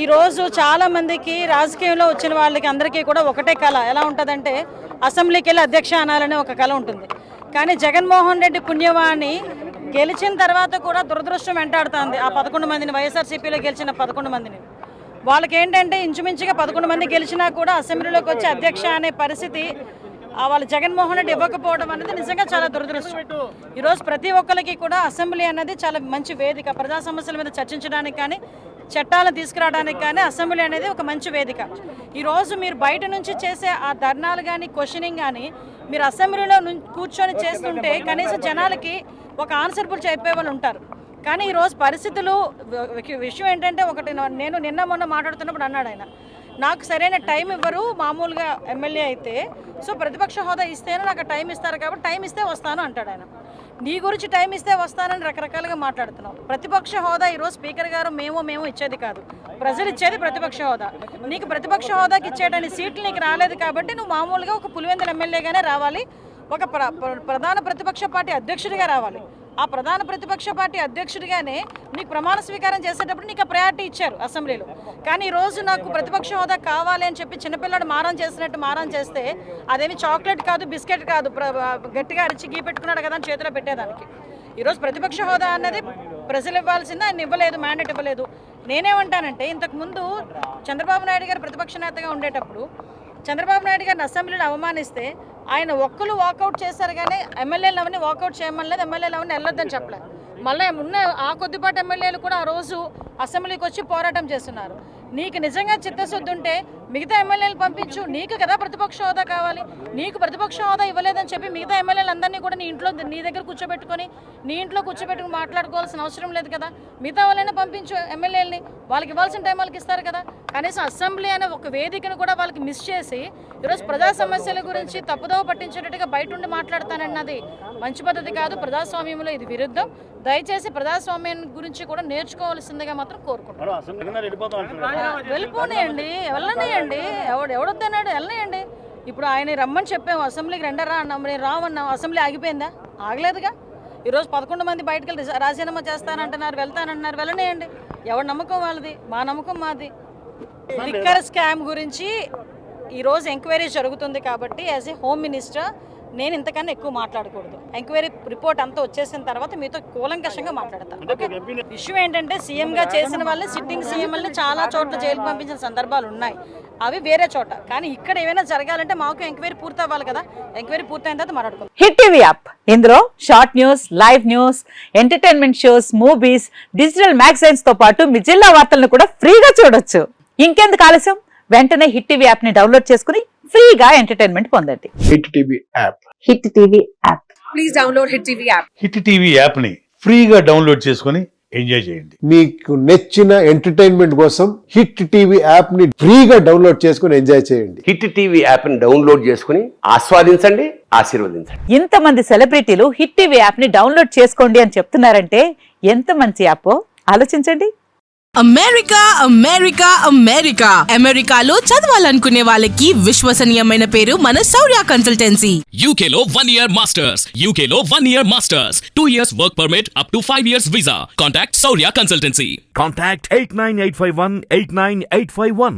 ఈ రోజు చాలా మందికి రాజకీయంలో వచ్చిన వాళ్ళకి అందరికీ కూడా ఒకటే కళ ఎలా ఉంటుందంటే అసెంబ్లీకి వెళ్ళి అధ్యక్ష అనాలనే ఒక కళ ఉంటుంది. కానీ జగన్మోహన్ రెడ్డి పుణ్యవాణి గెలిచిన తర్వాత కూడా దురదృష్టం వెంటాడుతుంది. ఆ 11 మందిని వైఎస్ఆర్సీపీలో గెలిచిన 11 మందిని వాళ్ళకి ఏంటంటే ఇంచుమించుగా 11 మంది గెలిచినా కూడా అసెంబ్లీలోకి వచ్చి అధ్యక్ష అనే పరిస్థితి వాళ్ళు జగన్మోహన్ రెడ్డి ఇవ్వకపోవడం అనేది నిజంగా చాలా దురదృష్టం. ఈరోజు ప్రతి ఒక్కరికి కూడా అసెంబ్లీ అనేది చాలా మంచి వేదిక. ప్రజా సమస్యల మీద చర్చించడానికి కానీ చట్టాలను తీసుకురావడానికి కానీ అసెంబ్లీ అనేది ఒక మంచి వేదిక. ఈరోజు మీరు బయట నుంచి చేసే ఆ ధర్నాలు కానీ క్వశ్చనింగ్ కానీ మీరు అసెంబ్లీలో కూర్చొని చేస్తుంటే కనీసం జనాలకి ఒక ఆన్సర్బుల్ చెప్పే వాళ్ళు ఉంటారు. కానీ ఈరోజు పరిస్థితులు విషయం ఏంటంటే ఒకటి నేను నిన్న మొన్న మాట్లాడుతున్నప్పుడు అన్నాడు ఆయన, నాకు సరైన టైం ఇవ్వరు మామూలుగా ఎమ్మెల్యే అయితే, సో ప్రతిపక్ష హోదా ఇస్తేనే నాకు టైం ఇస్తారు కాబట్టి టైం ఇస్తే వస్తాను అంటాడు ఆయన. నీ గురించి టైం ఇస్తే వస్తానని రకరకాలుగా మాట్లాడుతున్నావు. ప్రతిపక్ష హోదా ఈరోజు స్పీకర్ గారు మేము ఇచ్చేది కాదు, ప్రజలు ఇచ్చేది ప్రతిపక్ష హోదా. నీకు ప్రతిపక్ష హోదాకి ఇచ్చేటని సీట్లు నీకు రాలేదు కాబట్టి నువ్వు మామూలుగా ఒక పులివెందుల ఎమ్మెల్యేగానే రావాలి, ఒక ప్రధాన ప్రతిపక్ష పార్టీ అధ్యక్షుడిగా రావాలి. ఆ ప్రధాన ప్రతిపక్ష పార్టీ అధ్యక్షుడిగానే నీకు ప్రమాణ స్వీకారం చేసేటప్పుడు నీకు ఆ ప్రయారిటీ ఇచ్చారు అసెంబ్లీలో. కానీ ఈరోజు నాకు ప్రతిపక్ష హోదా కావాలి అని చెప్పి చిన్నపిల్లడు మారం చేసినట్టు మారం చేస్తే అదేమి చాక్లెట్ కాదు, బిస్కెట్ కాదు, గట్టిగా అరిచి గీ పెట్టుకున్నాడు కదా అని చేతిలో పెట్టేదానికి. ఈరోజు ప్రతిపక్ష హోదా అన్నది ప్రజలు ఇవ్వాల్సింది, ఆయన ఇవ్వలేదు, మ్యాండేట్ ఇవ్వలేదు. నేనేమంటానంటే ఇంతకుముందు చంద్రబాబు నాయుడు గారు ప్రతిపక్ష నేతగా ఉండేటప్పుడు చంద్రబాబు నాయుడు గారిని అసెంబ్లీలో అవమానిస్తే ఆయన ఒక్కరు వాకౌట్ చేశారు కానీ ఎమ్మెల్యేలు అవన్నీ వాకౌట్ చేయమనలేదు, ఎమ్మెల్యేలు అవన్నీ వెళ్ళొద్దని చెప్పలేదు. మళ్ళీ ఉన్న ఆ కొద్దిపాటి ఎమ్మెల్యేలు కూడా ఆ రోజు అసెంబ్లీకి వచ్చి పోరాటం చేస్తున్నారు. నీకు నిజంగా చిత్తశుద్ధి ఉంటే మిగతా ఎమ్మెల్యేలు పంపించు, నీకు కదా ప్రతిపక్ష హోదా కావాలి. నీకు ప్రతిపక్ష హోదా ఇవ్వలేదని చెప్పి మిగతా ఎమ్మెల్యేలు అందరినీ కూడా నీ దగ్గర కూర్చోబెట్టుకొని నీ ఇంట్లో కూర్చోబెట్టుకుని మాట్లాడుకోవాల్సిన అవసరం లేదు కదా. మిగతా వాళ్ళైనా పంపించు ఎమ్మెల్యేలని, వాళ్ళకి ఇవ్వాల్సిన టైం వాళ్ళకి ఇస్తారు కదా. కనీసం అసెంబ్లీ అనే ఒక వేదికను కూడా వాళ్ళకి మిస్ చేసి ఈరోజు ప్రజా సమస్యల గురించి తప్పుదోవ పట్టించేటట్టుగా బయట ఉండి మాట్లాడతానన్నది మంచి పద్ధతి కాదు. ప్రజాస్వామ్యంలో ఇది విరుద్ధం. దయచేసి ప్రజాస్వామ్యం గురించి కూడా నేర్చుకోవాల్సిందిగా మాత్రం కోరుకుంటున్నాను. వెళ్ళిపోనేయండి, వెళ్ళనియండి, ఎవడొద్దన్నాడు వెళ్ళనియండి. ఇప్పుడు ఆయన రమ్మని చెప్పాము, అసెంబ్లీకి రెండరా అన్నాం, నేను రావన్నాం, అసెంబ్లీ ఆగిపోయిందా? ఆగలేదుగా. ఈరోజు 11 మంది బయటకు వెళ్ళి రాజీనామా చేస్తానంటున్నారు, వెళ్తానంటున్నారు, వెళ్ళనియండి. ఎవరి నమ్మకం వాళ్ళది, మా నమ్మకం మాది. లిక్కర్ స్కామ్ గురించి ఈరోజు ఎంక్వైరీ జరుగుతుంది కాబట్టి యాజ్ ఏ హోమ్ మినిస్టర్ నేను ఇంతకన్నా ఎక్కువ మాట్లాడకూడదు. ఎంక్వైరీ రిపోర్ట్ అంతా వచ్చేసిన తర్వాత మీతో కూలంకషంగా మాట్లాడతాను. ఓకే, ఇష్యూ ఏంటంటే సీఎంగా చేసిన వాళ్ళని, సిట్టింగ్ సీఎంలని చాలా చోట్ల జైలు పంపించిన సందర్భాలు ఉన్నాయి, అవి వేరే చోట. కానీ ఇక్కడ ఏమైనా జరగాలంటే మాకు ఎంక్వైరీ పూర్తి అవ్వాలి కదా. ఎంక్వైరీ పూర్తయిన తర్వాత మాట్లాడుకుందాం. హిట్ టీవీ యాప్, ఇందులో short news, live news, entertainment shows, movies, digital magazines తో పాటు మీ జిల్లా వార్తలను కూడా ఫ్రీగా చూడొచ్చు. ఇంకెందుకు ఆలస్యం, వెంటనే హిట్ టీవీ యాప్ ని డౌన్లోడ్ చేసుకుని ఫ్రీగా ఎంటర్టైన్మెంట్ పొందండి. Hit TV app, hit TV app, please download hit TV app. Hit TV app ని ఫ్రీగా డౌన్లోడ్ చేసుకుని ఎంజాయ్ చేయండి. మీకు నచ్చిన ఎంటర్టైన్మెంట్ కోసం హిట్ టీవీ యాప్ ని ఫ్రీగా డౌన్లోడ్ చేసుకుని ఎంజాయ్ చేయండి. హిట్ టీవీ యాప్ ని డౌన్లోడ్ చేసుకుని ఆస్వాదించండి, ఆశీర్వదించండి. ఇంతమంది సెలబ్రిటీలు హిట్ టీవీ యాప్ ని డౌన్లోడ్ చేసుకోండి అని చెప్తున్నారంటే ఎంత మంచి యాప్ ఆలోచించండి. అమెరికా అమెరికా అమెరికా అమెరికాలో చదవాలనుకునే వాళ్ళకి విశ్వసనీయమైన పేరు మన శౌర్య కన్సల్టెన్సీ. UK లో 1 year masters, UK లో 1 year masters, 2 years work permit up to 5 years visa. Contact Saurya Consultancy. Contact 89851 89851.